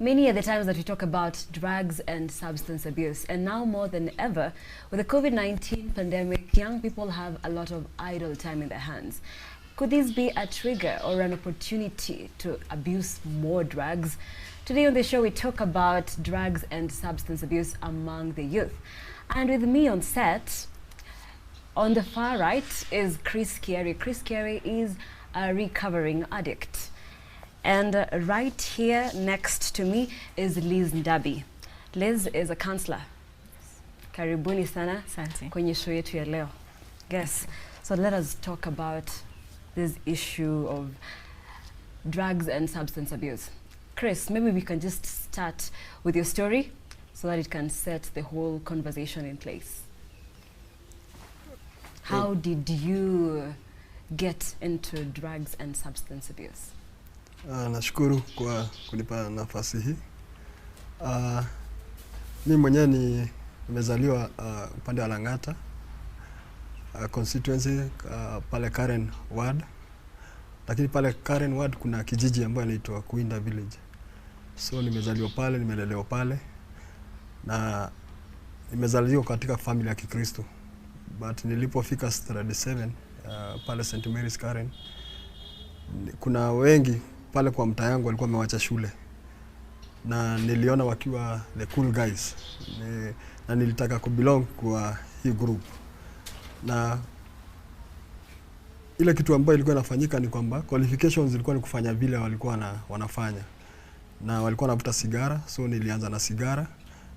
Many are the times that we talk about drugs and substance abuse, and now more than ever, with the COVID-19 pandemic, young people have a lot of idle time in their hands. Could this be a trigger or an opportunity to abuse more drugs? Today on the show, we talk about drugs and substance abuse among the youth. And with me on set, on the far right, is Chris Carey. Chris Carey is a recovering addict. And right here next to me is Liz Ndabi. Liz is a counselor. Karibuni sana kwenye show yetu ya leo. Yes. So let us talk about this issue of drugs and substance abuse. Chris, maybe we can just start with your story so that it can set the whole conversation in place. How did you get into drugs and substance abuse? Nashukuru kwa kunipa nafasi hii. Mimi mwenyewe nimezaliwa upande wa Lang'ata constituency pale Karen ward. Lakini pale Karen ward kuna kijiji ambacho inaitwa Kuinda village. So nimezaliwa pale, nimelelewa pale na nimezaliwa katika familia ya Kikristo. But nilipofika grade 7 pale St. Mary's Karen, kuna wengi pale kwa mtaa yangu walikuwa wamewacha shule. Na niliona wakiwa the cool guys. Na nilitaka kubelong kwa hii group. Na ile kitu ambayo ilikuwa inafanyika ni kwamba qualifications zilikuwa ni kufanya vile walikuwa wanafanya. Na walikuwa wanavuta sigara, so nilianza na sigara.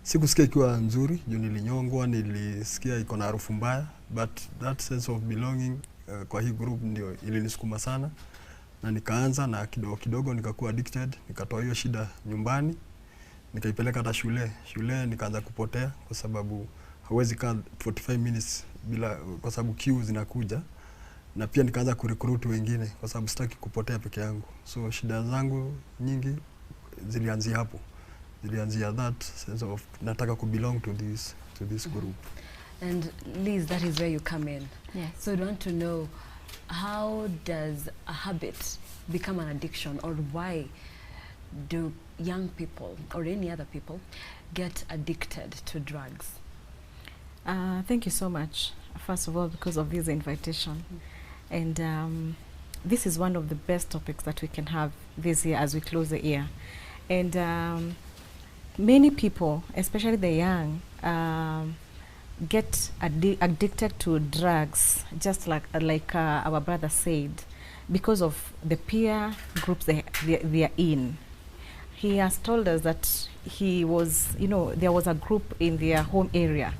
Sikusikia ikiwa nzuri, juu nilinyongwa, nilisikia iko na harufu mbaya, but that sense of belonging kwa hii group ndio ilinisukuma sana. Na nikaanza na kidogo kidogo nikakuwa addicted, nikatoa hiyo shida nyumbani, nikaipeleka hata shule nikaanza kupotea kwa sababu hauwezi kaa 45 minutes bila, kwa sababu queue zinakuja. Na pia nikaanza kurecruit wengine kwa sababu sitaki kupotea peke yangu. So shida zangu nyingi zilianzia hapo. Zilianzia that sense of nataka ku belong to this group. And Liz, that is where you come in. Yes. So I want to know, how does a habit become an addiction, or why do young people or any other people get addicted to drugs? Thank you so much, first of all, because of this invitation. And this is one of the best topics that we can have this year as we close the year. And many people, especially the young, get addicted to drugs, just like our brother said, because of the peer groups they are in. He has told us that he was, there was a group in their home area,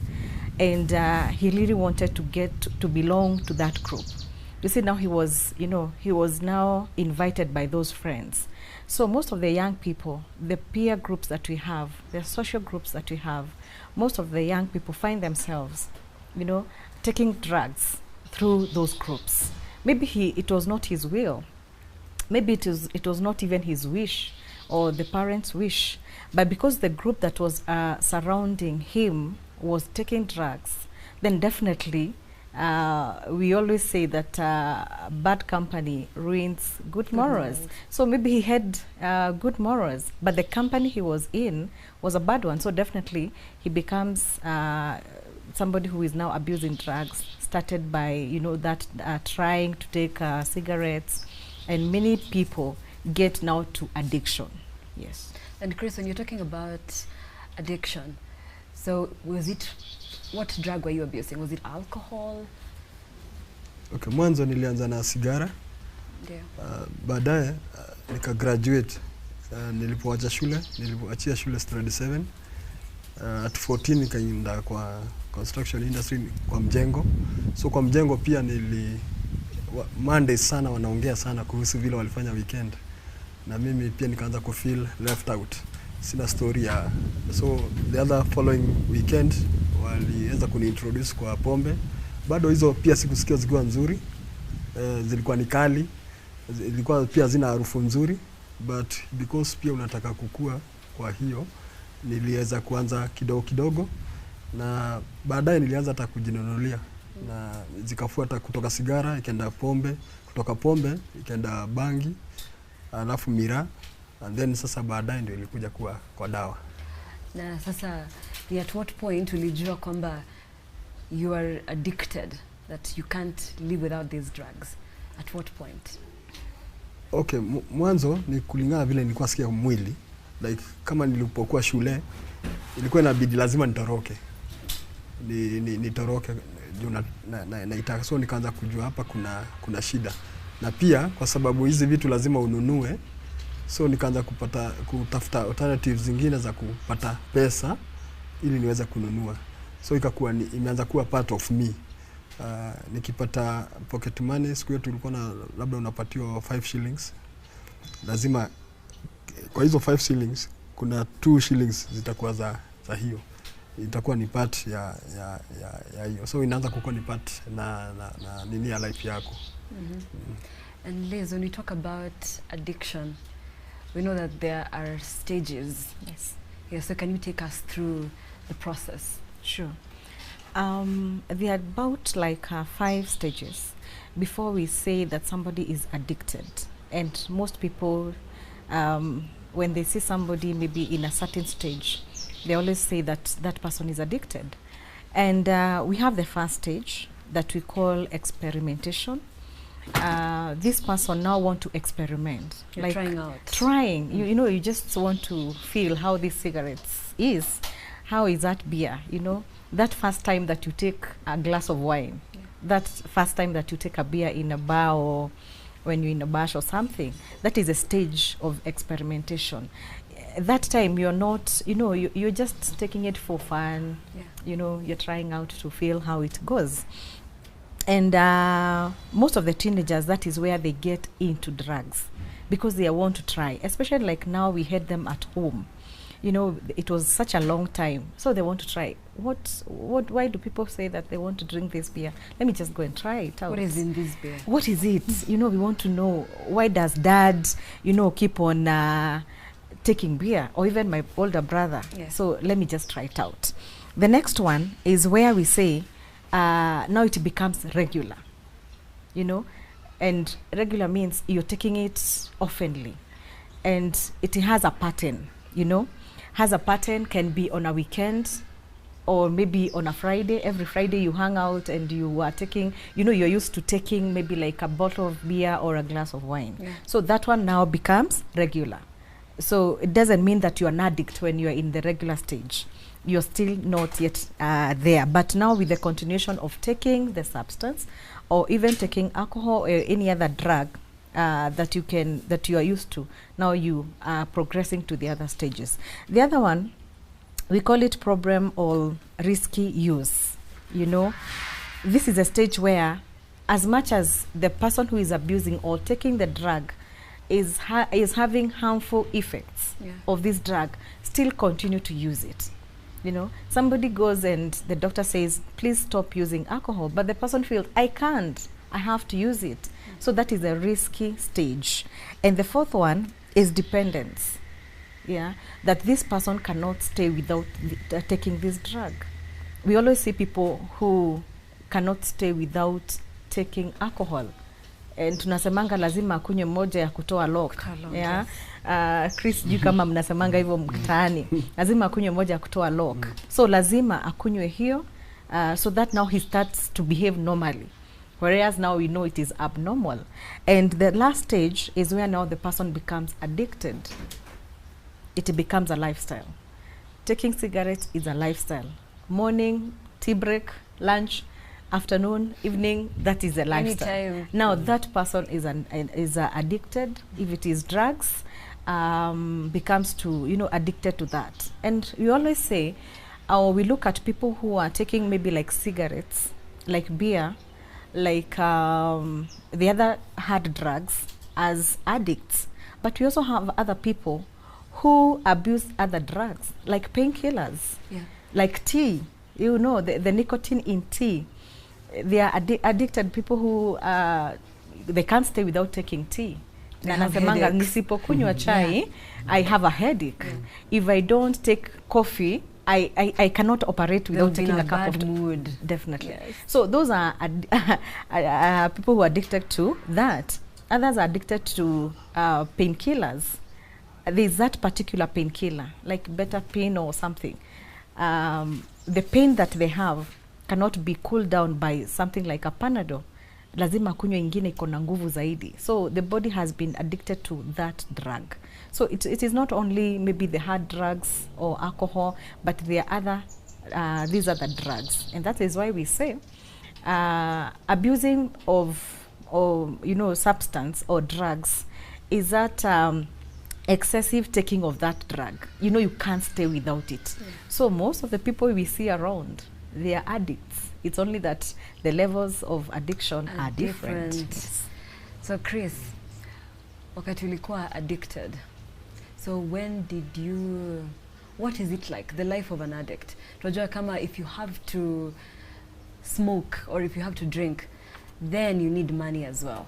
and he really wanted to get to belong to that group. You see, now he was now invited by those friends. So most of the young people, the peer groups that we have, the social groups that we have, most of the young people find themselves, taking drugs through those groups. Maybe it was not his will. Maybe it was not even his wish or the parents' wish. But because the group that was surrounding him was taking drugs, then definitely we always say that bad company ruins good morals. So maybe he had good morals, but the company he was in was a bad one. So definitely he becomes somebody who is now abusing drugs, started by, that trying to take cigarettes, and many people get now to addiction. Yes. And Chris, when you're talking about addiction, so what drug were you abusing? Was it alcohol? Okay, mwanzo nilianza na sigara. Ndio. Baadaye nika graduate. Nilipoacha shule, nilipoachia shule grade 7. At 14 nikaenda kwa construction industry kwa mjengo. So kwa mjengo pia Monday sana wanaongea sana kuhusu vile walifanya weekend. Na mimi pia nikaanza ku feel left out. Sina story ya. So the other following weekend walianza kuniintroduce kwa pombe. Bado hizo pia sikusikia zikiwa nzuri. Zilikuwa ni kali. Zilikuwa pia zina harufu nzuri, but because pia unataka kukua, kwa hiyo niliweza kuanza kidogo kidogo, na baadaye nilianza hata kujinunulia, na zikafuata kutoka sigara ikaenda pombe, kutoka pombe ikaenda bangi, alafu miraa, and then sasa baadaye ndio ilikuja kuwa kwa dawa. Na sasa ni at what point ulijua kwamba you are addicted, that you can't live without these drugs? At what point? Okay, mwanzo ni kulingana vile nilikuwa sikia mwili. Like kama nilipokuwa shule ilikuwa inabidi lazima nitoroke. Nitoroke juu na itaka, so nikaanza kujua hapa kuna shida. Na pia kwa sababu hizi vitu lazima ununue, so nikaanza kutafuta alternatives zingine za kupata pesa ili niweze kununua. So ikakuwa imeanza kuwa part of me. Nikipata pocket money, siku yetu tulikuwa na labda unapatiwa 5 shillings. Lazima kwa hizo 5 shillings kuna 2 shillings zitakuwa za hiyo. Itakuwa ni part ya hiyo. So inaanza kukuwa ni part na nini ya life yako. And Liz, when we talk about addiction, we know that there are stages. Yes. Yeah, so can you take us through the process? Sure. There are about like 5 stages before we say that somebody is addicted. And most people, when they see somebody maybe in a certain stage, they always say that that person is addicted. And we have the first stage that we call experimentation. This person now want to experiment. You're like trying out. Trying. You know, you just want to feel how these cigarettes is. How is that beer, you know? That first time that you take a glass of wine. Yeah. That first time that you take a beer in a bar or when you're in a bash or something. That is a stage of experimentation. That time you're not, you know, you're just taking it for fun. Yeah. You know, you're trying out to feel how it goes. And most of the teenagers, that is where they get into drugs because they want to try. Especially like now we had them at home. You know, it was such a long time, so they want to try. Why do people say that they want to drink this beer? Let me just go and try it out. What is in this beer? What is it? You know, we want to know, why does dad, you know, keep on taking beer, or even my older brother? Yeah. So let me just try it out. The next one is where we say, now it becomes regular, you know, and regular means you're taking it oftenly, and it has a pattern, you know. Has a pattern, can be on a weekend or maybe on a Friday. Every Friday you hang out and you are taking, you know, you're used to taking maybe like a bottle of beer or a glass of wine. Yeah. So that one now becomes regular. So it doesn't mean that you're an addict when you're in the regular stage. You're still not yet there. But now with the continuation of taking the substance or even taking alcohol or any other drug, that you are used to, now you are progressing to the other stages. The other one, we call it problem or risky use. You know, this is a stage where, as much as the person who is abusing or taking the drug is having harmful effects of this drug, still continue to use it. You know, somebody goes and the doctor says, please stop using alcohol, but the person feels, I can't, I have to use it. So that is a risky stage. And the fourth one is dependence. Yeah, that this person cannot stay without taking this drug. We always see people who cannot stay without taking alcohol. And tunasemanga lazima akunywe moja ya kutoa lock. Yeah. Chris, juu kama mnasemanga hivyo mtaani, lazima akunywe moja ya kutoa lock. So lazima akunywe hiyo, so that now he starts to behave normally. Whereas now we know it is abnormal. And the last stage is where now the person becomes addicted. It becomes a lifestyle. Taking cigarettes is a lifestyle. Morning, tea break, lunch, afternoon, evening, that is a lifestyle. Anytime. Now that person is addicted. If it is drugs, becomes to, you know, addicted to that. And we always say, we look at people who are taking maybe like cigarettes, like beer, like the other hard drugs as addicts. But we also have other people who abuse other drugs, like painkillers, like tea. You know, the nicotine in tea. They are addicted people who they can't stay without taking tea. Na nasemanga nisipokunywa chai, I have a headache. If I don't take coffee, I cannot operate without taking a cup of tea. Mood. Definitely. Yes. So those are people who are addicted to that. Others are addicted to painkillers. there's that particular painkiller, like beta pain or something. The pain that they have cannot be cooled down by something like a Panadol. Lazima kunywa ingine iko na nguvu zaidi. So the body has been addicted to that drug. So it is not only maybe the hard drugs or alcohol, but there are other, these are the drugs. And that is why we say abusing of substance or drugs is that excessive taking of that drug. You can't stay without it. So most of the people we see around, they are addicts. It's only that the levels of addiction are different. So Chris, wakati ulikuwa addicted, so when did you, what is it like, the life of an addict? Tunajua kama if you have to smoke or if you have to drink, then you need money as well.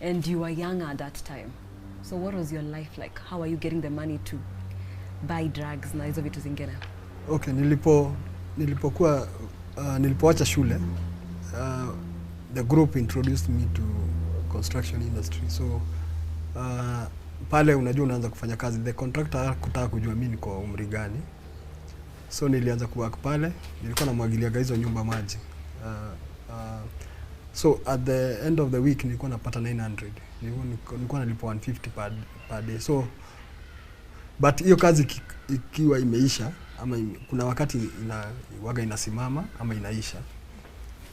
And you were younger at that time. So what was your life like? How are you getting the money to buy drugs na hizo vitu zingine? Okay, nilipoacha shule, the group introduced me to construction industry. So pale unajua unaanza kufanya kazi, the contractor kutaka kujua mimi niko umri gani. So nilianza kuwork pale, nilikuwa namwagilia hizo nyumba maji. So at the end of the week nilikuwa napata 900. Nilikuwa nalipo 150 per day. So but hiyo kazi ikiwa imeisha ama kuna wakati inasimama ama inaisha.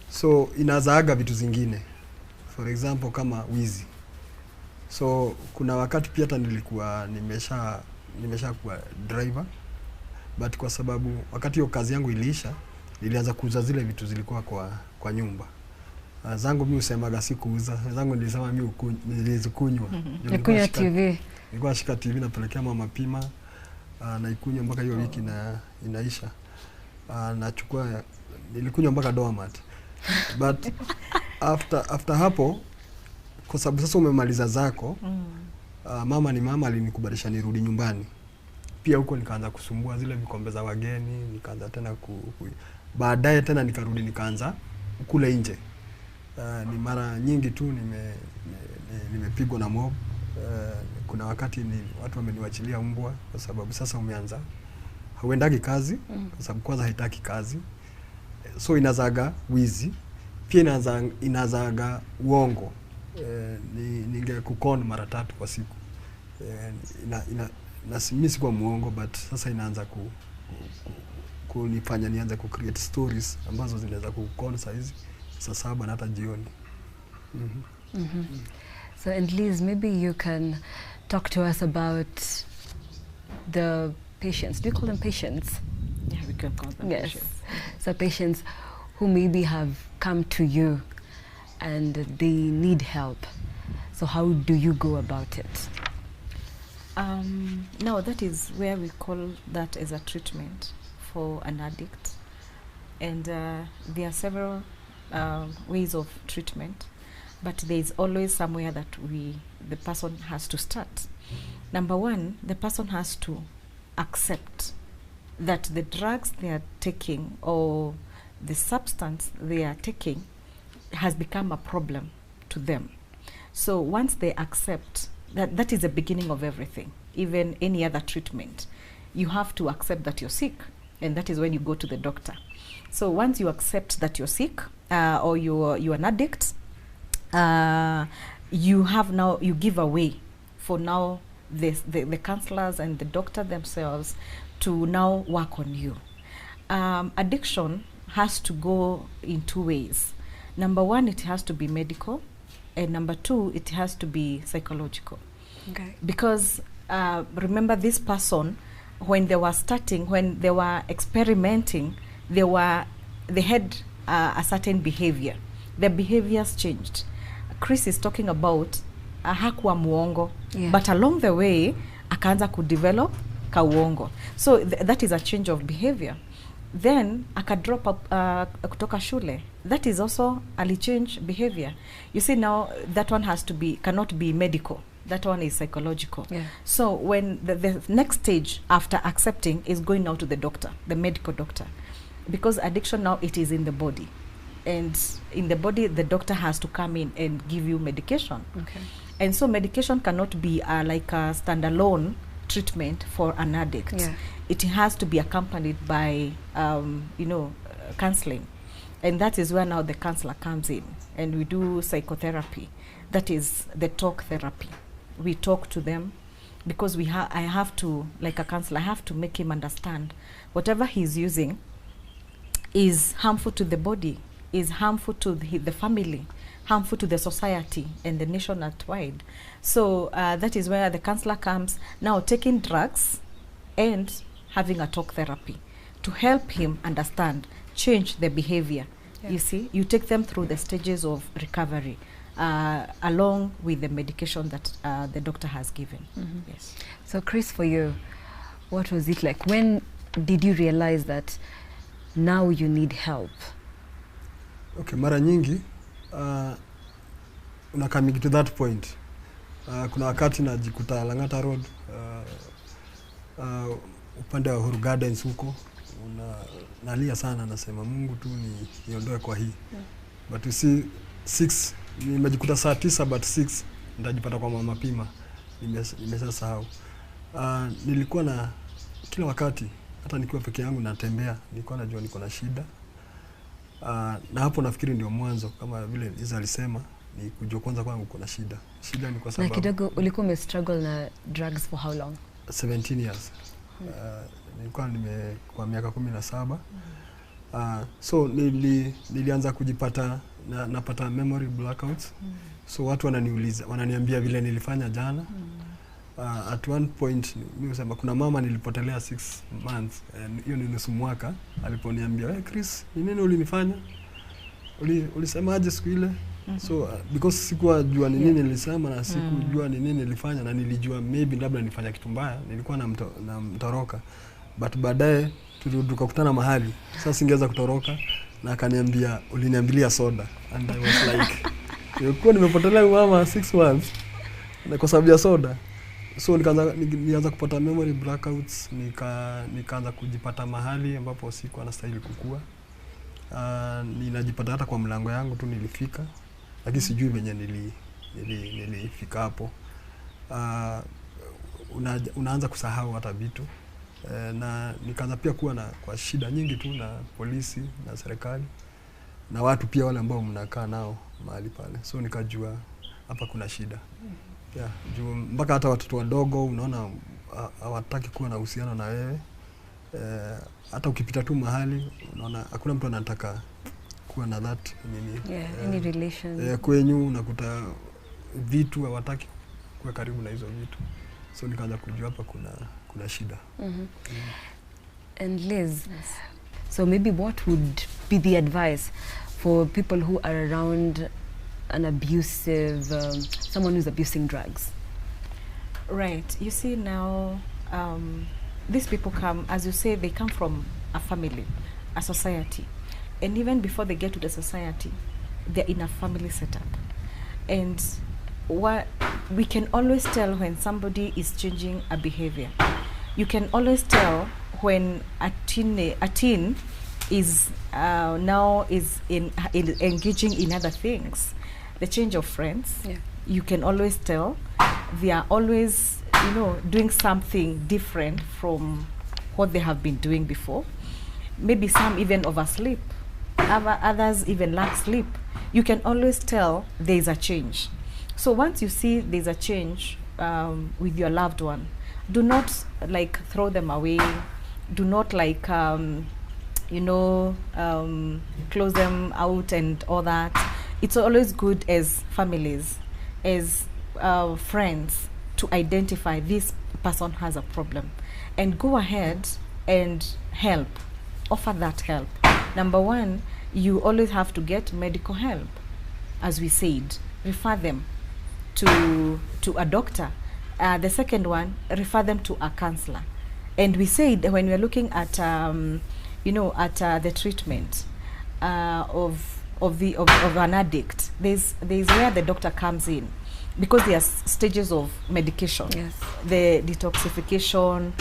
So inazaaga vitu zingine. For example kama wizi. So kuna wakati pia hata nilikuwa nimesha kuwa driver, but kwa sababu wakati hiyo kazi yangu iliisha, nilianza kuuza zile vitu zilikuwa kwa nyumba. Zangu mimi usemaga si kuuza, zangu nilisema mimi nilizikunywa. Nilikunywa TV. Nilikuwa shika TV napelekea mama pima, na ikunywa mpaka hiyo wiki inaisha. Nachukua nilikunywa mpaka doormat. But after hapo, kwa sababu sasa umemaliza zako, mama alinikubalisha nirudi nyumbani. Pia huko nikaanza kusumbua zile vikombe za wageni, nikaanza tena baadaye tena nikarudi nikaanza kule nje. Ni mara nyingi tu nimepigwa na mob. Kuna wakati watu wameniwachilia mbwa kwa sababu sasa umeanza hauendagi kazi, kwa sababu kwanza haitaki kazi. So inazaga wizi, pia inazaga uongo. Ningekukon mara 3 kwa siku. Mimi sikuwa muongo, but sasa inaanza kunifanya nianze create stories ambazo zinaweza kukon saizi saa 7 na hata jioni. So and Liz, maybe you can talk to us about the patients. Do you call them patients? Yeah, we can call them patients. So patients who maybe have come to you and they need help. So how do you go about it? Now that is where we call that as a treatment for an addict. And there are several ways of treatment, but there is always somewhere that the person has to start. Number one, the person has to accept that the drugs they are taking or the substance they are taking has become a problem to them. So once they accept that is the beginning of everything, even any other treatment. You have to accept that you're sick, and that is when you go to the doctor. So once you accept that you're sick or you're an addict, you give away for now the counselors and the doctor themselves to now work on you. Addiction has to go in 2 ways. Number one, it has to be medical, and number 2, it has to be psychological. Okay. Because remember, this person, when they were starting, when they were experimenting, they had a certain behavior. Their behaviors changed. Chris is talking about hakuwa muongo, but along the way akaanza kudevelop kauongo. So that is a change of behavior. Then akadrop up kutoka shule. That is also alichange behavior. You see, now that one cannot be medical. That one is psychological. Yeah. So when the next stage after accepting is going now to the doctor, the medical doctor. Because addiction now, it is in the body. And in the body, the doctor has to come in and give you medication. Okay. And so medication cannot be like a standalone treatment for an addict, Yeah. it has to be accompanied by, counseling. And that is where now the counselor comes in, and we do psychotherapy. That is the talk therapy. We talk to them, because I have to, like a counselor, I have to make him understand whatever he's using is harmful to the body, is harmful to the family, harmful to the society and the nation at wide. So that is where the counselor comes, now taking drugs and having a talk therapy to help him understand, change the behavior. Yeah. You see, you take them through the stages of recovery, along with the medication that the doctor has given. Yes. So Chris, for you, what was it like? When did you realize that now you need help? Okay, mara nyingi unakaming to that point. Kuna wakati najikuta Lang'ata Road, upande wa Uhuru Gardens huko, nalia sana, nasema Mungu tu niondoe kwa hii. But you see, 6 nimejikuta saa 9 but 6 nitajipata kwa mama pima. Nimesahau. Nilikuwa na kila wakati, hata nikiwa peke yangu natembea, nilikuwa najua niko na shida. Na hapo nafikiri ndio mwanzo, kama vile Liza alisema, ni kujua kwanza kwangu kuna shida. Shida ni kwa sababu na kidogo ulikuwa umestruggle na drugs for how long? 17 years. Nilikuwa kwa miaka 17. So nilianza kujipata napata memory blackouts. So watu wananiuliza, wananiambia vile nilifanya jana. At one point mimi usema kuna mama nilipotelea 6 months, hiyo ni nusu mwaka, aliponiambia, "Hey Chris, ni nini ulinifanya? Ulisemaje siku ile?" So because sikuwa jua ni nini nilisema na sikujua ni nini nilifanya, na nilijua maybe labda nilifanya kitu mbaya, nilikuwa na mtoroka. But baadaye tukakutana mahali, sasa singeweza kutoroka, na akaniambia, "Uliniambilia soda." And I was like, nilikuwa nimepotelea mama 6 months na kwa sababu ya soda. So nilianza kupata memory blackouts, nikaanza kujipata mahali ambapo sikuwa nastahili kukua. Ninajipata hata kwa mlango yangu tu nilifika, lakini sijui venye nilifika hapo. Unaanza kusahau hata vitu. Na nikaanza pia kuwa kwa shida nyingi tu na polisi na serikali na watu pia wale ambao mnakaa nao mahali pale. So nikajua hapa kuna shida. Yeah, juu mpaka hata watoto wadogo unaona hawataki kuwa na uhusiano na wewe. Hata ukipita tu mahali unaona hakuna mtu anataka kuwa na that any relation. Kwenyu unakuta vitu hawataki kuwa karibu na hizo vitu. So nikaanza kujua hapa kuna shida. And Liz, so maybe what would be the advice for people who are around an abusive, someone who's abusing drugs? Right. You see now, these people come, as you say, they come from a family, a society. And even before they get to the society, they're in a family setup. And what we can always tell when somebody is changing a behavior. You can always tell when a teen is now engaging in other things. The change of friends, you can always tell they are always, doing something different from what they have been doing before. Maybe some even oversleep, others even lack sleep. You can always tell there is a change. So once you see there's a change with your loved one, do not throw them away. Do not close them out and all that. It's always good as families, as friends, to identify this person has a problem and go ahead and help, offer that help. Number one, you always have to get medical help. As we said, refer them to a doctor. The second one, refer them to a counselor. And we said when we are looking at the treatment of an addict, there's where the doctor comes in, because there are stages of medication. Yes. The detoxification,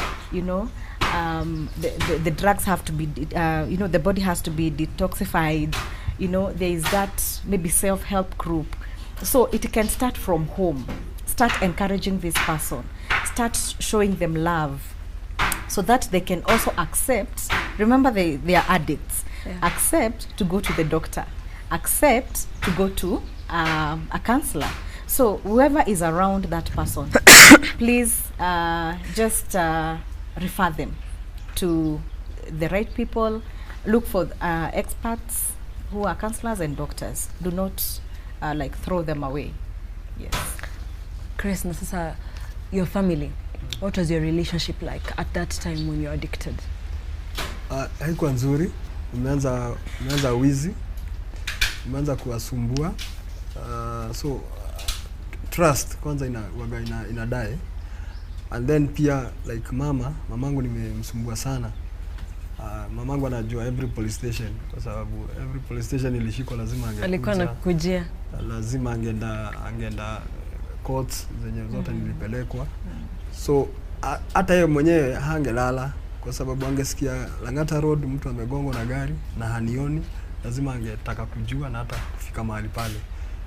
the drugs have to be, the body has to be detoxified. There is that maybe self-help group. So it can start from home. Start encouraging this person. start showing them love so that they can also accept, remember they are addicts, accept to go to the doctor, accept to go to a counselor. So whoever is around that person, please just refer them to the right people. Look for experts who are counselors and doctors. Do not like throw them away. Yes. Chris, na sasa, your family, what was your relationship like at that time when you were addicted? Haikuwa nzuri. Umeanza wizi, umeanza kuwasumbua. So trust kwanza inadai. And then pia like mamangu nimemsumbua sana. Mamangu anajua every police station kwa sababu every police station ilishikwa lazima angekuja. Alikuwa anakujia. Lazima angeenda courts zenye zote nilipelekwa. So hata yeye mwenyewe hangelala kwa sababu angesikia Lang'ata Road mtu amegongwa na gari na hanioni, lazima angetaka kujua na hata kufika mahali pale.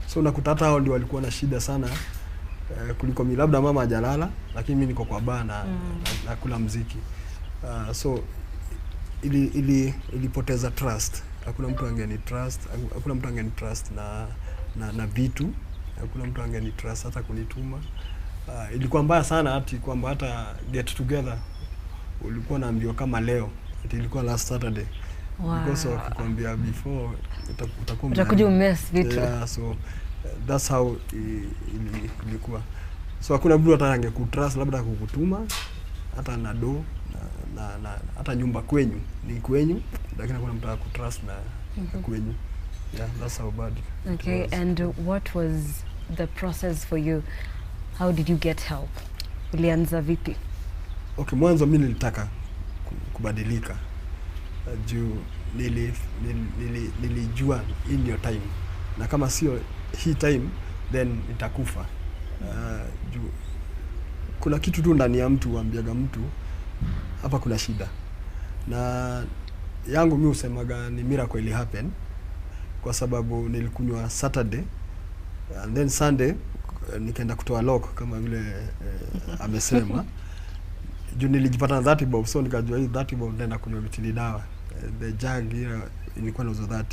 So nakuta hata hao ndio walikuwa na shida sana kuliko mimi. Labda mama hajalala lakini mimi niko kwa bar na kula muziki. So ilipoteza trust. Hakuna mtu angeni trust na vitu. Hakuna mtu angeni trust hata kunituma. Ilikuwa mbaya sana hati kwamba hata get together ulikuwa naambiwa kama leo. Ilikuwa last Saturday. Wow. Because wakikwambia before utakuja umess vitu. Yeah, so that's how ilikuwa. So hakuna mtu hata angekutrust labda kukutuma hata na do na hata nyumba kwenyu ni kwenyu, lakini hakuna mtu akutrust na kwenyu. Yeah, that's how bad. Okay, and what was the process for you? How did you get help? Ulianza vipi? Okay, mwanzo mimi nilitaka kubadilika. Juu nilijua in your time. Na kama sio hii time then nitakufa. Juu kuna kitu tu ndani ya mtu ambiaga mtu hapa kuna shida. Na yangu mimi usemaga ni miracle ili happen kwa sababu nilikunywa Saturday and then Sunday nikaenda kutoa lock kama vile amesema. Juu nilijipata na 30 bob, so nikajua hii 30 bob nenda kunywa vitili dawa. The jug ilikuwa na uzo 30.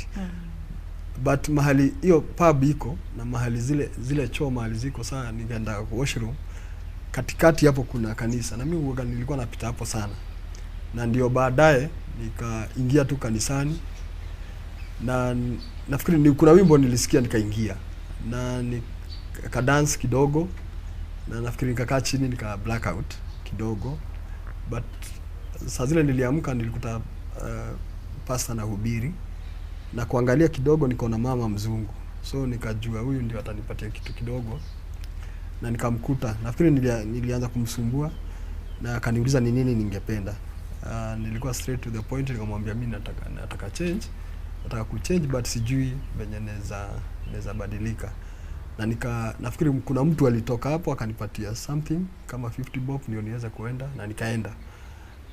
But mahali hiyo pub iko na mahali zile choo mahali ziko sana, nikaenda washroom. Katikati hapo kuna kanisa na mimi nilikuwa napita hapo sana. Na ndio baadaye nikaingia tu kanisani. Na nafikiri ni kuna wimbo nilisikia nikaingia. Na nika dance kidogo. Na nafikiri nikakaa chini nika blackout kidogo. But saa zile niliamka nilikuta pastor na hubiri. Na kuangalia kidogo nikaona mama mzungu. So nikajua huyu ndio atanipatia kitu kidogo. Na nikamkuta. Nafikiri nilianza kumsumbua na akaniuliza ni nini ningependa. Nilikuwa straight to the point, nikamwambia mimi nataka change. Nataka kuchange but sijui venye naweza badilika. Na nafikiri kuna mtu alitoka hapo akanipatia something kama 50 bob ndio niweze kuenda na nikaenda.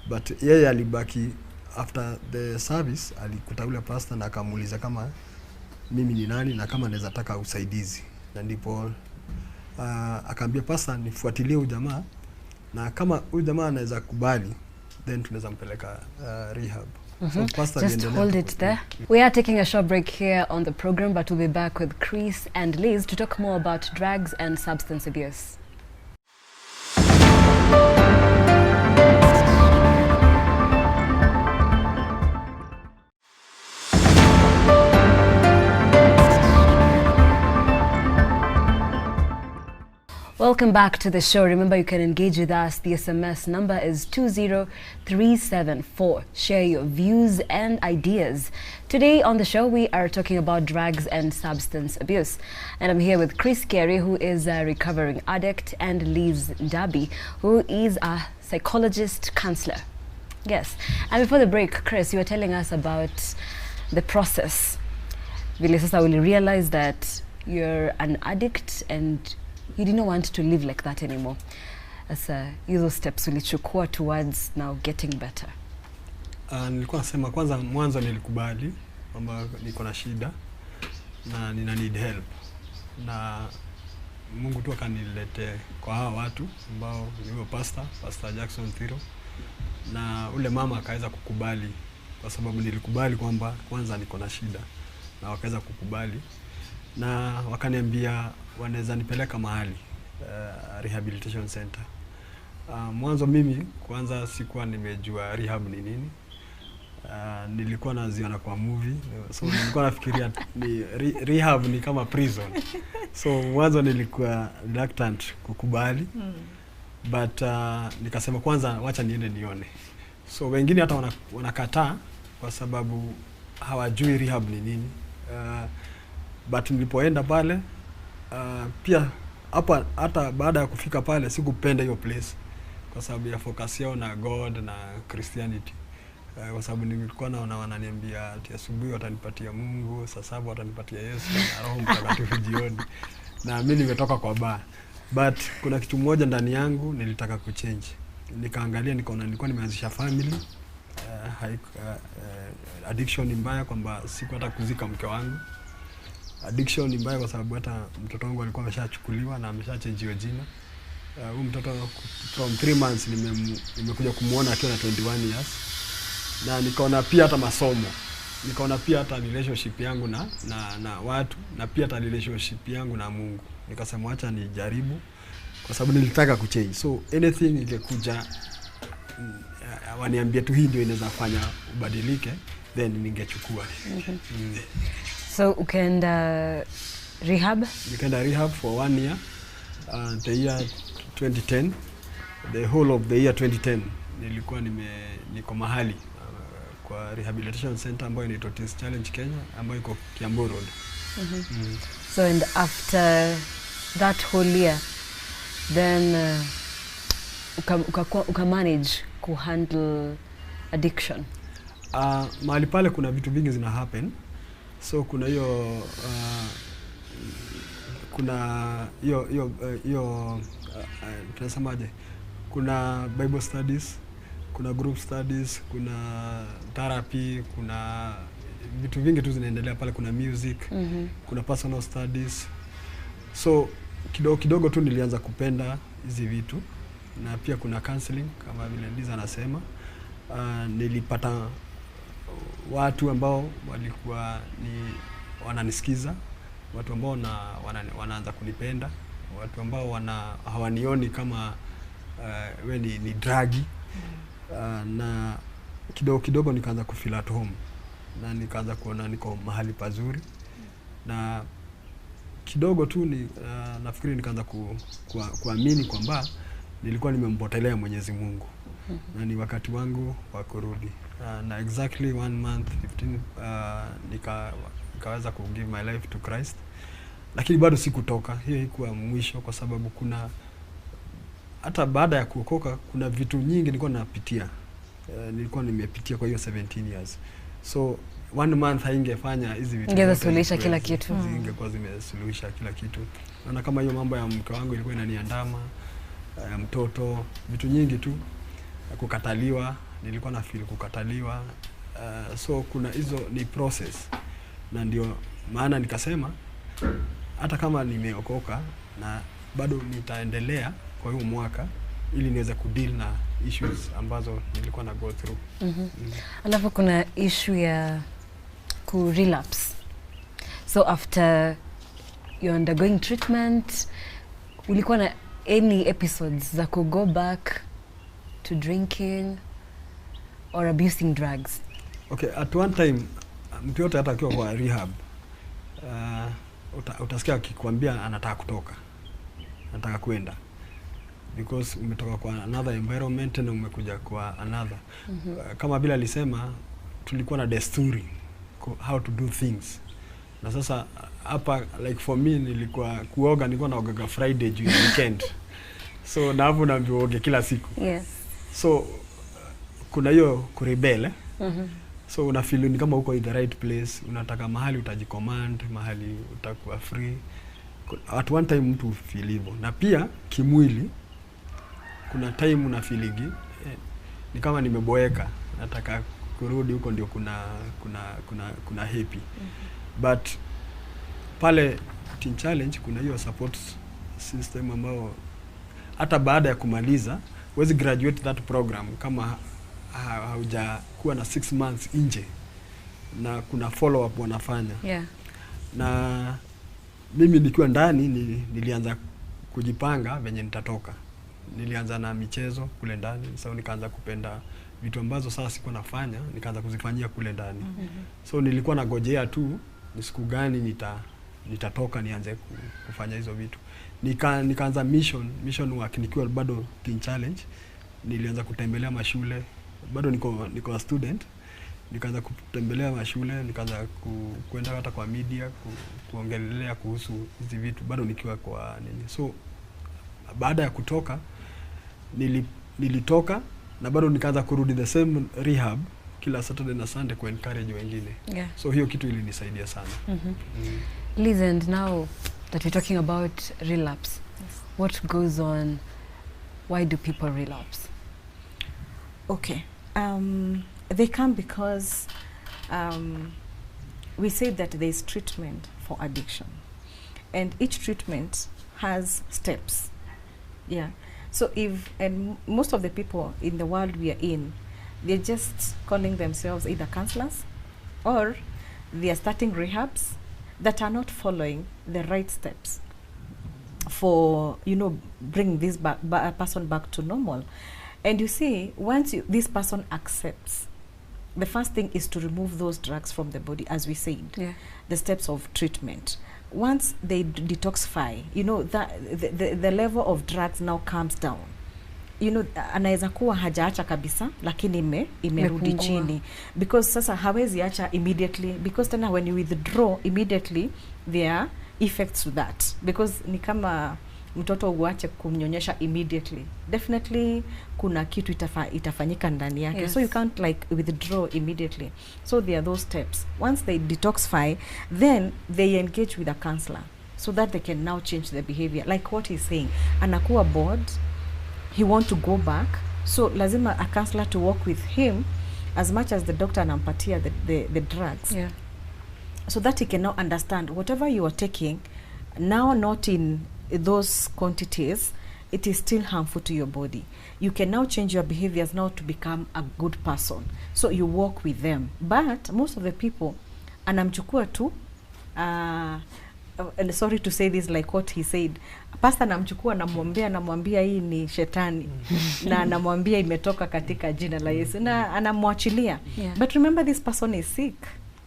But yeye alibaki after the service, alikuta yule pastor na akamuuliza kama mimi ni nani na kama naweza taka usaidizi. Na ndipo akaambia pastor nifuatilie huyu jamaa na kama huyu jamaa anaweza kubali then tunaweza mpeleka rehab. So just hold it there. We are taking a short break here on the program, but we'll be back with Chris and Liz to talk more about drugs and substance abuse. Welcome back to the show. Remember, you can engage with us. The SMS number is 20374. Share your views and ideas. Today on the show, we are talking about drugs and substance abuse. And I'm here with Chris Carey, who is a recovering addict, and Liz Dabi, who is a psychologist counselor. Yes. And before the break, Chris, you were telling us about the process. Vile sasa will realize that you're an addict and you didn't want to live like that anymore. As those steps ulichukua towards now getting better. Nilikuwa nasema kwanza mwanzo nilikubali kwamba niko na shida na nina need help. Na Mungu tu akanilete kwa hawa watu ambao ni huyo Pastor Jackson Thiro, na ule mama akaweza kukubali, kwa sababu nilikubali kwamba kwanza niko na shida, na wakaweza kukubali na wakaniambia wanaweza nipeleka mahali rehabilitation center. Mwanzo mimi kwanza sikuwa nimejua rehab ni nini. Nilikuwa naziona kwa movie, so nilikuwa nafikiria ni rehab ni kama prison. So mwanzo nilikuwa reluctant kukubali, but nikasema kwanza wacha niende nione. So wengine hata wanakataa kwa sababu hawajui rehab ni nini. But nilipoenda pale, pia hata baada ya kufika pale sikupenda hiyo place kwa sababu ya focus yao na God na Christianity. Kwa sababu nilikuwa naona wananiambia ati asubuhi watanipatia Mungu, saa 7 watanipatia Yesu na Roho Mtakatifu jioni. Na mimi nimetoka kwa bar. But kuna kitu moja ndani yangu nilitaka kuchange. Nikaangalia nikaona nilikuwa nimeanzisha family. Addiction ni mbaya kwamba siku hata kuzika mke wangu. Addiction ni mbaya kwa sababu hata mtoto wangu alikuwa ameshachukuliwa na ameshachangiwa jina. Huyu mtoto from 3 months nimekuja kumuona akiwa na 21 years. Na nikaona pia hata masomo, nikaona pia hata relationship yangu na watu, na pia hata relationship yangu na Mungu. Nikasema acha nijaribu kwa sababu nilitaka kuchange. So anything ingekuja waniambie tu hii ndio inaweza fanya ubadilike, then ningechukua. So ukaenda rehab? Nikaenda rehab for 1 year, the year 2010, the whole of the year 2010 nilikuwa niko mahali kwa rehabilitation center ambayo inaitwa Teens Challenge Kenya, ambayo iko Kiambu Road. So and after that whole year, then uka manage ku handle addiction? Mahali pale kuna vitu vingi zina happen. So kuna hiyo tunasemaje, kuna Bible studies, kuna group studies, kuna therapy, kuna vitu vingi tu zinaendelea pale, kuna music, kuna personal studies. So kidogo tu nilianza kupenda hizi vitu, na pia kuna counseling kama vile Liza anasema. Nilipata watu ambao walikuwa wananisikiza, watu ambao wanaanza kunipenda, watu ambao hawanioni kama we ni dragi. Na kidogo nikaanza kufeel at home, na nikaanza kuona niko mahali pazuri, na kidogo tu nafikiri nikaanza kuamini kwamba nilikuwa nimempotelea Mwenyezi Mungu, na ni wakati wangu wa kurudi. Na exactly 1 month 15 nikaweza ku give my life to Christ, lakini bado sikutoka. Hiyo ilikuwa mwisho, kwa sababu kuna hata baada ya kuokoka kuna vitu nyingi nilikuwa napitia. Nilikuwa nimepitia kwa hiyo 17 years. So 1 month haingefanya hizi vitu ingesuluhisha kila kitu. Ingekuwa zimesuluhisha kila kitu. Naona kama hiyo mambo ya mke wangu ilikuwa inaniandama, ya mtoto, vitu nyingi tu, kukataliwa, nilikuwa na feel kukataliwa. So kuna hizo ni process, na ndio maana nikasema hata kama nimeokoka na bado nitaendelea kwa hiyo mwaka ili niweze kudeal na issues ambazo nilikuwa na go through. Alafu kuna issue ya ku relapse. So after you're undergoing treatment, ulikuwa na any episodes za ku go back to drinking or abusing drugs? Okay, at one time mtu yote hata akiwa kwa rehab, utasikia akikwambia anataka kutoka, anataka kwenda, because umetoka kwa another environment na umekuja kwa another. Kama bila alisema tulikuwa na desturi how to do things, na sasa hapa like for me nilikuwa kuoga, nilikuwa naoga Friday juu ya weekend. So na hapo naambiwa oge kila siku. Yes. So kuna hiyo kurebel. So una feel ni kama uko in the right place, unataka mahali utajicommand, mahali utakuwa free. At one time mtu feel hivyo. Na pia kimwili kuna time una feelingi ni kama nimeboeka, nataka kurudi huko, ndio kuna happy. But pale Teen Challenge kuna hiyo support system ambao hata baada ya kumaliza huwezi graduate that program kama haujakuwa na 6 months nje, na kuna follow up wanafanya. Yeah. Na mimi nikiwa ndani nilianza kujipanga venye nitatoka. Nilianza na michezo kule ndani, so nikaanza kupenda vitu ambazo sasa sikuwa nafanya, nikaanza kuzifanyia kule ndani. So nilikuwa nagojea tu ni siku gani nitatoka nianze kufanya hizo vitu. Nikaanza mission work nikiwa bado teen challenge. Nilianza kutembelea mashule, bado niko a student. Nikaanza kutembelea mashule, nikaanza kwenda hata kwa media kuongelelea kuhusu hizi vitu bado nikiwa kwa nini. So baada ya kutoka nilitoka na bado nikaanza kurudi the same rehab kila Saturday na Sunday ku encourage wengine. Yeah. So hiyo kitu ilinisaidia sana. Liz, and now that we're talking about relapse, what goes on? Why do people relapse? Okay. They come because we say that there is treatment for addiction, and each treatment has steps. Yeah. So and most of the people in the world we are in, they're just calling themselves either counselors or they are starting rehabs that are not following the right steps for, bring this person back to normal. And you see, once this person accepts, the first thing is to remove those drugs from the body, as we said. Yeah. The steps of treatment. Once they detoxify, the level of drugs now comes down. Anaweza kuwa hajaacha kabisa, lakini imerudi chini. Because sasa hawezi acha immediately, because tena when you withdraw immediately, there are effects to that. Because ni kama mtoto uache kumnyonyesha immediately, definitely kuna kitu itafanyika ndani yake. Yes. So you can't withdraw immediately. So there are those steps. Once they detoxify, then they engage with a counselor so that they can now change their behavior. Like what he's saying, anakuwa bored, he want to go back, so lazima a counselor to work with him as much as the doctor anampatia the drugs. Yeah. So that he can now understand whatever you are taking, now not in those quantities, it is still harmful to your body. You can now change your behaviors now to become a good person. So you work with them. But most of the people, anamchukua tu, sorry to say this, like what he said, pastor anamchukua namwambia hii ni shetani na anamwambia imetoka katika jina la Yesu na anamwachilia. Yeah. But remember, this person is sick.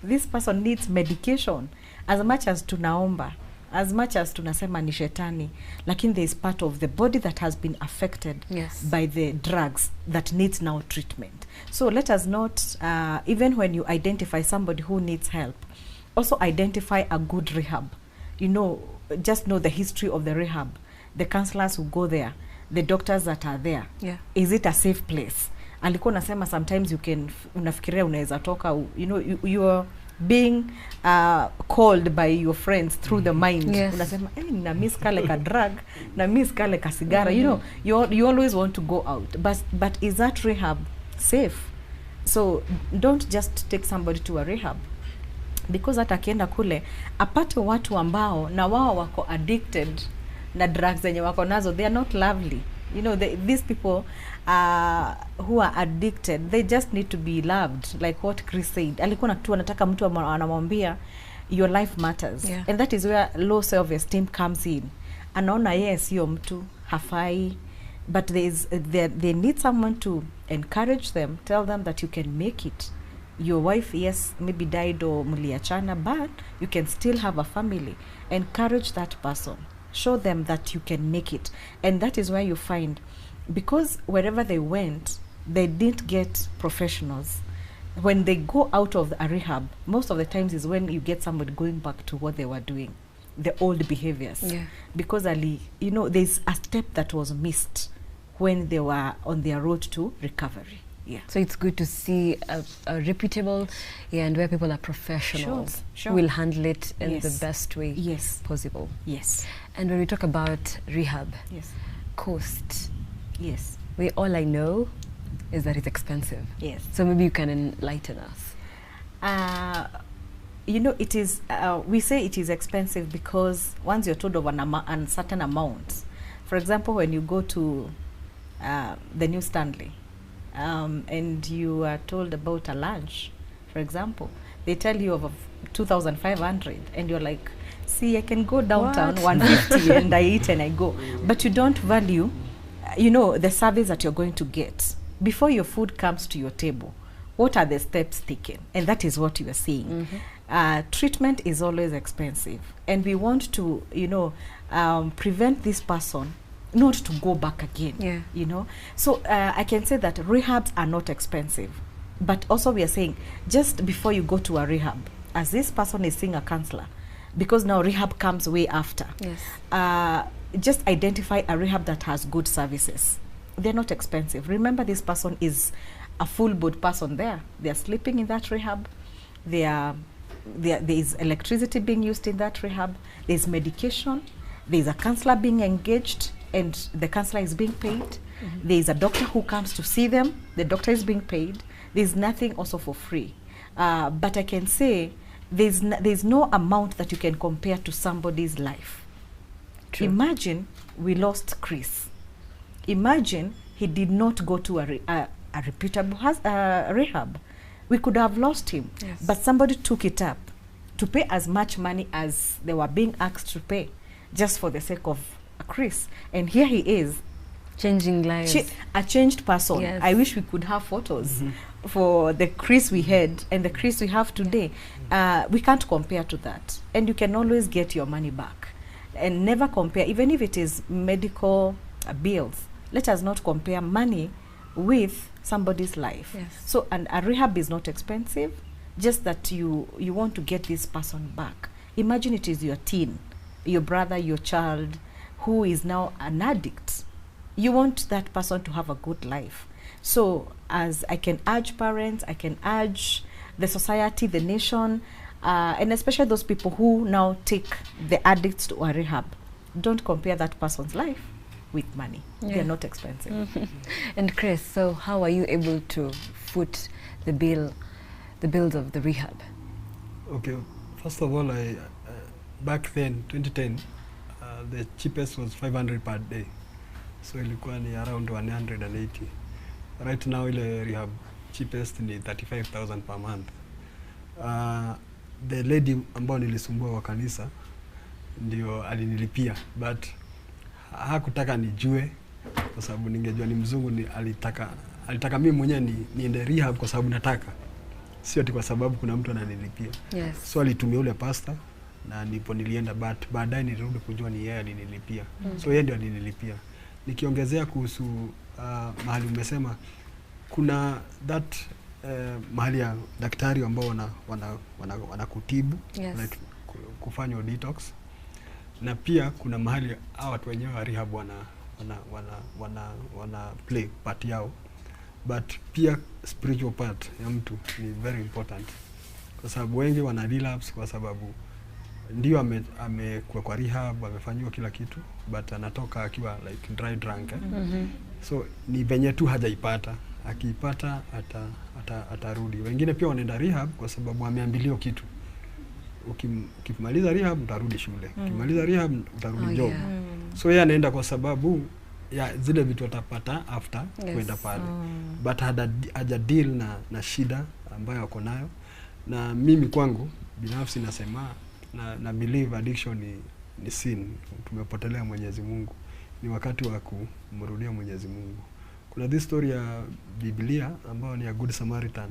This person needs medication. As much as tunaomba, as much as tunasema ni shetani, lakini there is part of the body that has been affected. Yes. By the drugs that needs now treatment. So let us not, even when you identify somebody who needs help, also identify a good rehab. Just know the history of the rehab, the counselors who go there, the doctors that are there. Yeah. Is it a safe place? Alikuwa nasema sometimes unafikiria unaweza toka, you are being called by your friends through the mind. Yes. Unasema, na miss kale ka drug, na miss kale ka sigara. You always want to go out. But is that rehab safe? So don't just take somebody to a rehab, because hata akienda kule apate watu ambao na wao wako addicted na drugs zenye wako nazo. They are not lovely. These people who are addicted, they just need to be loved, like what Chris said. Alikuwa tu anataka mtu anamwambia your life matters. Yeah. And that is where low self-esteem comes in. Anaona yes, yo mtu hafai, but they need someone to encourage them, tell them that you can make it. Your wife, yes, maybe died or muliachana, but you can still have a family. Encourage that person. Show them that you can make it. And that is where you find, because wherever they went, they didn't get professionals. When they go out of a rehab, most of the times is when you get somebody going back to what they were doing, the old behaviors. Yeah. Because there's a step that was missed when they were on their road to recovery. Yeah. So it's good to see a reputable, and where people are professionals, Sure. will handle it in Yes. the best way Yes. possible. Yes. And when we talk about rehab, Yes. cost, Yes. all I know is that it's expensive. Yes. So maybe you can enlighten us. you know, it is, we say it is expensive because once you're told of an certain amount, for example, when you go to the New Stanley and you are told about a lunch, for example, they tell you of 2,500 and you're like, see, I can go downtown 150 and I eat and I go. But you don't value, you know, the service that you're going to get. Before your food comes to your table, what are the steps taken? And that is what you are seeing. Treatment is always expensive. And we want to, you know, prevent this person not to go back again, you know. So I can say that rehabs are not expensive. But also we are saying, just before you go to a rehab, as this person is seeing a counselor, because now rehab comes way after, just identify a rehab that has good services. They're not expensive. Remember, this person is a full-board person there. They're sleeping in that rehab. There is electricity being used in that rehab. There's medication. There's a counselor being engaged, and the counselor is being paid. There's a doctor who comes to see them. The doctor is being paid. There's nothing also for free. But I can say there's no amount that you can compare to somebody's life. True. Imagine we lost Chris. Imagine he did not go to a reputable rehab. We could have lost him. But somebody took it up to pay as much money as they were being asked to pay, just for the sake of Chris. And here he is, changing lives. A changed person. I wish we could have photos for the Chris we had and the Chris we have today. We can't compare to that. And you can always get your money back. And never compare, even if it is medical bills. Let us not compare money with somebody's life. So a rehab is not expensive, just that you want to get this person back. Imagine it is your teen, your brother, your child, who is now an addict. You want that person to have a good life. So as I can urge parents, I can urge the society, the nation, and especially those people who now take the addicts to a rehab, don't compare that person's life with money. They're not expensive. And Chris, so how are you able to foot the bills of the rehab? Okay, first of all, I back then, 2010, the cheapest was 500 per day. So ilikuwa ni around 180. Right now ile rehab cheapest ni 35,000 per month. The lady ambao nilisumbua wa kanisa ndio alinilipia, but hakutaka nijue kwa sababu ningejua ni mzungu. Alitaka mimi mwenyewe niende rehab kwa sababu nataka, sio ati kwa sababu kuna mtu ananilipia. So alitumia ule pastor na ndipo nilienda, but baadaye nilirudi kujua ni yeye alinilipia. So yeye ndio alinilipia. Nikiongezea kuhusu mahali umesema, kuna that mahali ya daktari ambao wanakutibu, like kufanya detox, na pia kuna mahali hao watu wenyewe wa rehab wana play part yao, but pia spiritual part ya mtu ni very important, kwa sababu wengi wana relapse kwa sababu ndio amekuwa kwa rehab, amefanywa kila kitu, but anatoka akiwa like dry drunk. So ni venye tu hajaipata, akiipata atarudi. Wengine pia wanaenda rehab kwa sababu ameambiliwa kitu, ukimaliza rehab utarudi shule, ukimaliza rehab utarudi job. So yeye anaenda kwa sababu ya zile vitu atapata after kwenda pale, but haja deal na shida ambayo wako nayo. Na mimi kwangu binafsi nasema na believe addiction ni sin. Tumepotelea Mwenyezi Mungu, ni wakati wa kumrudia Mwenyezi Mungu. Kuna this story ya Biblia ambayo ni ya Good Samaritan.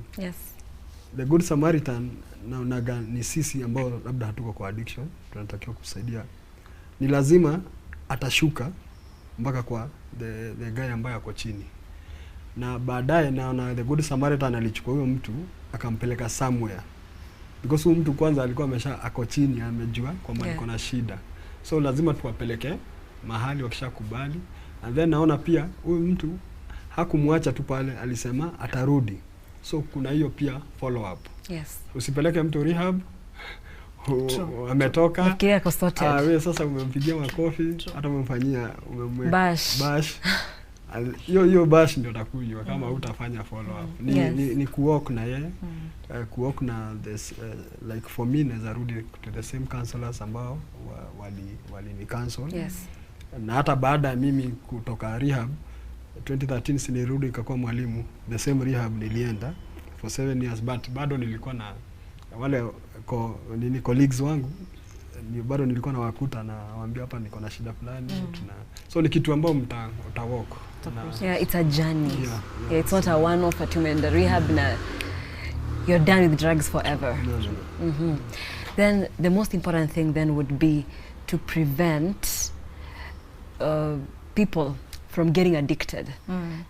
The Good Samaritan naonaga ni sisi ambao labda hatuko kwa addiction, tunatakiwa kusaidia. Ni lazima atashuka mpaka kwa the guy ambaye ako chini, na baadaye naona the Good Samaritan alichukua huyo mtu akampeleka somewhere, because huyo mtu kwanza alikuwa ako chini, amejua kwamba niko na shida. So lazima tuwapeleke mahali wakishakubali. And then naona pia huyu mtu hakumwacha tu pale, alisema atarudi. So kuna hiyo pia follow up. Usipeleke mtu rehab ametoka nafikiria kwa sorted. Wewe sasa umempigia makofi, hata umemfanyia bash hiyo bash ndio utakunywa kama hutafanya follow up. Ni kuwalk na yeye, kuwalk na this like for me naweza rudi to the same counselors ambao wali ni cancel. Yes. Na hata baada ya mimi kutoka rehab 2013 sinirudi nikakuwa mwalimu, the same rehab nilienda for 7 years, but bado nilikuwa na wale colleagues wangu bado nilikuwa nawakuta na waambia hapa niko na shida fulani so ni kitu ambao mtawalk. Yeah, it's a journey. Yeah, it's not a one off at in the rehab na you're done with drugs forever. No. Then the most important thing then would be to prevent people from getting addicted.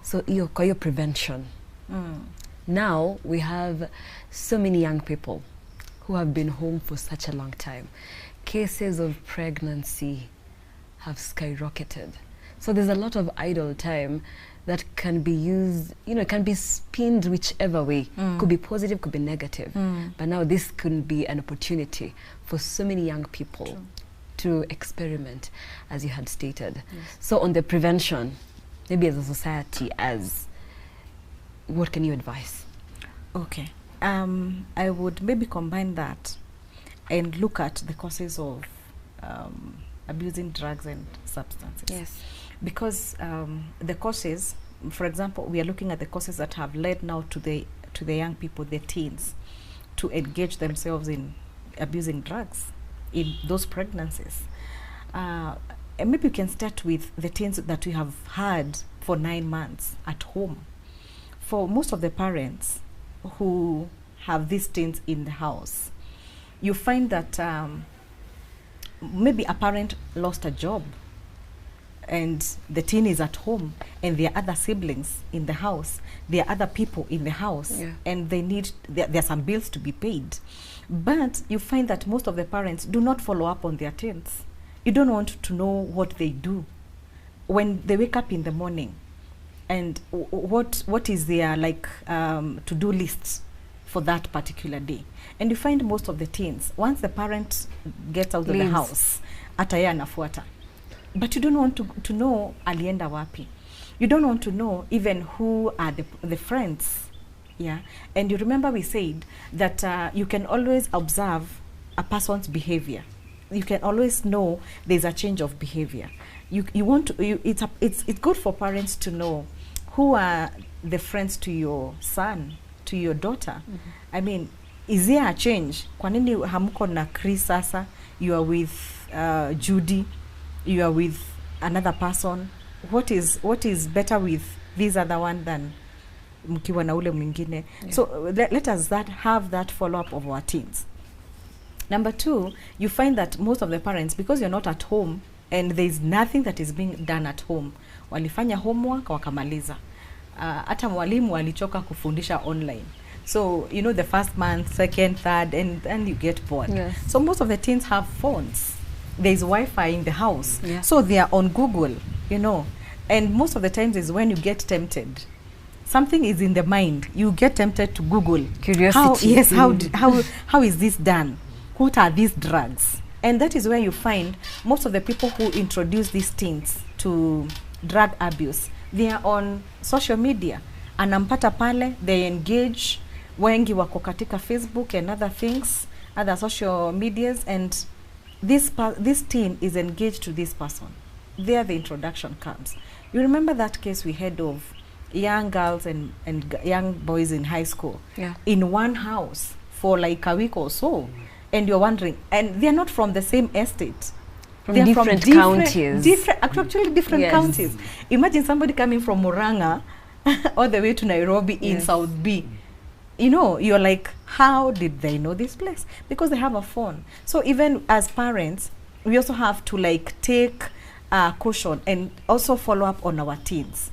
So kwa hiyo prevention. Now we have so many young people who have been home for such a long time. Cases of pregnancy have skyrocketed. So there's a lot of idle time that can be used, can be spinned whichever way. Could be positive, could be negative. But now this could be an opportunity for so many young people to experiment, as you had stated. Yes. So on the prevention, maybe as a society, what can you advise? Okay. I would maybe combine that and look at the causes of abusing drugs and substances. Yes. Because the causes, for example, we are looking at the causes that have led now to the young people, the teens, to engage themselves in abusing drugs in those pregnancies. And maybe we can start with the teens that we have had for 9 months at home. For most of the parents who have these teens in the house, you find that maybe a parent lost a job and the teen is at home and there are other siblings in the house, there are other people in the house, and they need, there are some bills to be paid. But you find that most of the parents do not follow up on their teens. You don't want to know what they do when they wake up in the morning and what is their to-do lists for that particular day. And you find most of the teens, once the parent gets out of the house, ata yeye anafuata. But you don't want to know alienda wapi. You don't want to know even who are the friends. Yeah. And you remember we said that you can always observe a person's behavior. You can always know there's a change of behavior. It's good for parents to know who are the friends to your son, to your daughter. I mean, is there a change? Kwa nini hamuko na Chris sasa? You are with Judy. You are with another person. What is better with this other one than mkiwa na ule mwingine? So let us have that follow-up of our teens. Number 2, you find that most of the parents, because you're not at home and there's nothing that is being done at home, walifanya homework wakamaliza. Hata mwalimu alichoka kufundisha online. So, the first month, second, third, and you get bored. Yes. So most of the teens have phones. There's Wi-Fi in the house. Yeah. So they are on Google, And most of the times is when you get tempted. Something is in the mind. You get tempted to Google. Curiosity. How is this done? What are these drugs? And that is where you find most of the people who introduce these teens to drug abuse. They are on social media. Anampata pale, they engage. Wengi wako katika Facebook and other things, other social medias, and this teen is engaged to this person. There the introduction comes. You remember that case we had of young girls and young boys in high school in one house for like a week or so. And you're wondering, and they're not from the same estate. They're different counties. Actually different counties. Imagine somebody coming from Murang'a all the way to Nairobi in South B. You're like, how did they know this place? Because they have a phone. So even as parents, we also have to take caution and also follow up on our teens.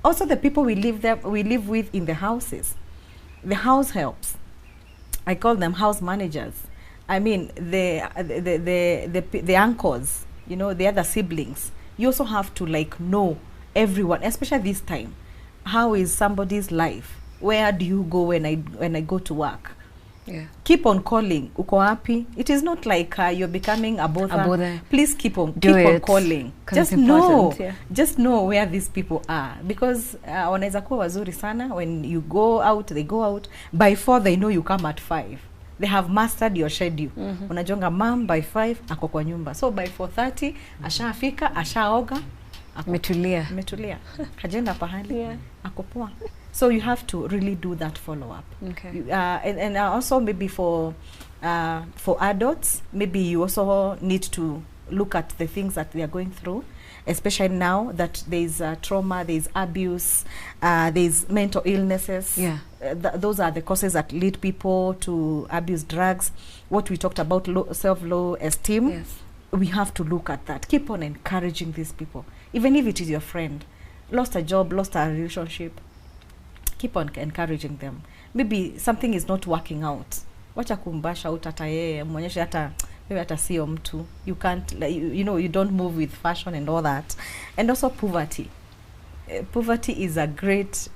Also the people we live with in the houses. The house helps. I call them house managers. I mean, the uncles, the other siblings. You also have to know everyone, especially this time. How is somebody's life? Where do you go when I go to work? Yeah. Keep on calling. Uko wapi? It is not like you're becoming a bother. Please keep on calling. Just know, just know where these people are, because wanaweza kuwa wazuri sana. When you go out, they go out. By 4 they know you come at 5. They have mastered your schedule. Unajonga mom by 5 ako kwa nyumba. So by 4:30 ashafika, ashaoga, metulia. Hajenda pahali, ako poa. So you have to really do that follow-up. Okay. And also maybe for adults, maybe you also need to look at the things that they are going through, especially now that there's trauma, there's abuse, there's mental illnesses. Yeah. Those are the causes that lead people to abuse drugs. What we talked about, self-low esteem. Yes. We have to look at that. Keep on encouraging these people. Even if it is your friend, lost a job, lost a relationship, keep on encouraging them. Maybe something is not working out. Wacha kumbasha out hata yeye, muonyeshe hata wewe hata sio mtu. You can't, like, you know, you don't move with fashion and all that. And also poverty. Poverty is a great,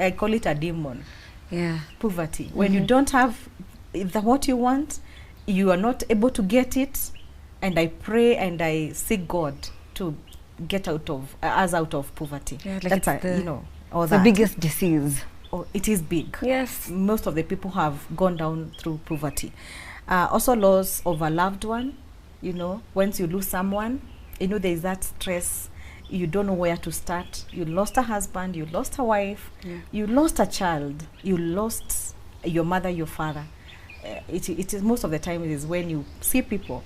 I call it a demon. Yeah. Poverty. When you don't have what you want, you are not able to get it, and I pray and I seek God to get us out of poverty. Yeah, like that's the, you know, all the that. biggest disease. Oh, it is big. Yes. Most of the people have gone down through poverty. Also loss of a loved one. You know, once you lose someone, you know, there is that stress. You don't know where to start. You lost a husband, you lost a wife, you lost a child, you lost your mother, your father. It is most of the time it is when you see people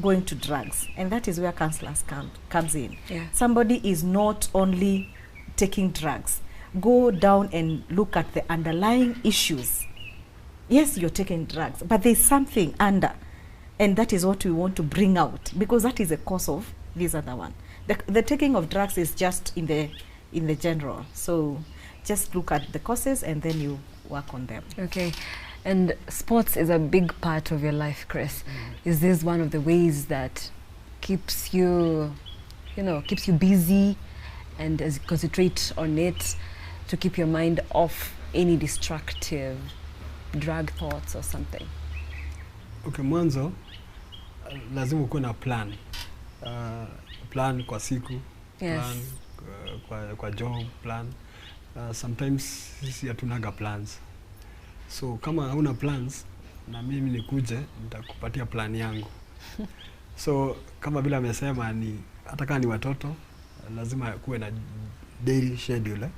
going to drugs, and that is where counselors comes in. Yeah. Somebody is not only taking drugs. Go down and look at the underlying issues. Yes, you're taking drugs, but there's something under, and that is what we want to bring out, because that is the cause of this other one. The taking of drugs is just in the general. So just look at the causes and then you work on them. Okay. And sports is a big part of your life, Chris. Is this one of the ways that keeps you, keeps you busy and as you concentrate on it to keep your mind off any destructive drug thoughts or something? Okay, mwanzo lazima ukuwe na plan. Plan kwa siku, yes. Plan kwa job, plan. Sometimes sisi hatunaga plans. So kama hauna plans na mimi nikuje nitakupatia plan yangu. So kama bila amesema ni hata kama ni watoto lazima kuwe na daily schedule.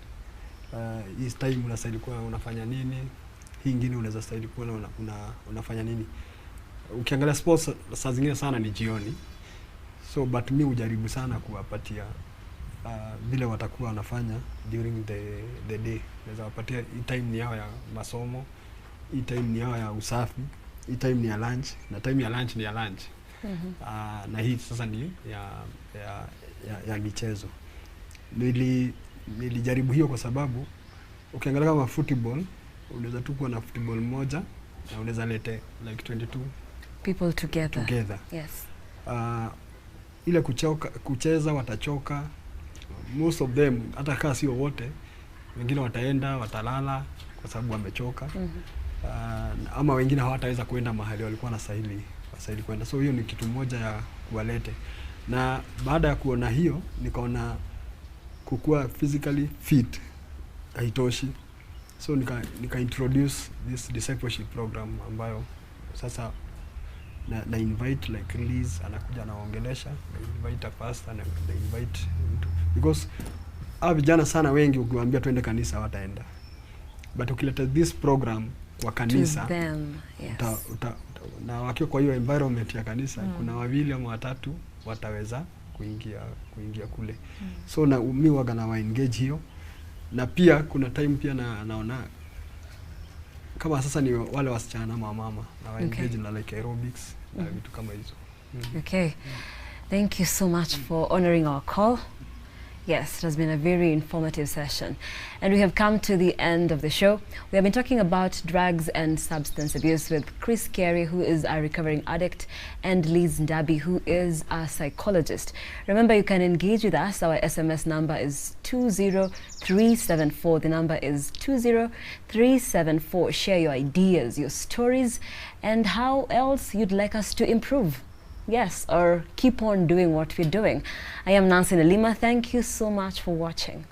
Hii time unastahili kuwa unafanya nini? Hii nyingine unaweza stahili kuwa unafanya nini? Ukiangalia sports saa zingine sana ni jioni. So but mimi hujaribu sana kuwapatia vile watakuwa wanafanya during the day. Naweza wapatia hii time ni yao ya masomo, hii time ni yao ya usafi, hii time ni ya lunch, na time ya lunch ni ya lunch. Na hii sasa ni ya michezo. Nilijaribu hiyo kwa sababu ukiangalia kama football unaweza tu kuwa na football moja na unaweza lete like 22 people together. Yes. Ile kucheza watachoka. Most of them hata kama sio wote, wengine wataenda watalala kwa sababu wamechoka. Ama wengine hawataweza kuenda mahali walikuwa wanastahili kwenda. So hiyo ni kitu moja ya kuwalete. Na baada ya kuona hiyo nikaona kukua physically fit haitoshi. So nika introduce this discipleship program ambayo sasa na invite like Liz anakuja anaongelesha, na invite a pastor na invite mtu, because vijana sana wengi ukiwaambia twende kanisa wataenda, but ukileta this program kwa kanisa them, yes. Na wakiwa kwa hiyo environment ya kanisa kuna wawili ama watatu wataweza kuingia kule. So na mimi waga na engage hiyo, na pia kuna time pia naona kama sasa ni wale wasichana ama mama na engage na like aerobics na vitu kama hizo. Okay. Thank you so much for honoring our call. Yes, it has been a very informative session. And we have come to the end of the show. We have been talking about drugs and substance abuse with Chris Carey, who is a recovering addict, and Liz Ndabi, who is a psychologist. Remember, you can engage with us. Our SMS number is 20374. The number is 20374. Share your ideas, your stories, and how else you'd like us to improve. Yes, or keep on doing what we're doing. I am Nancy Nalima. Thank you so much for watching.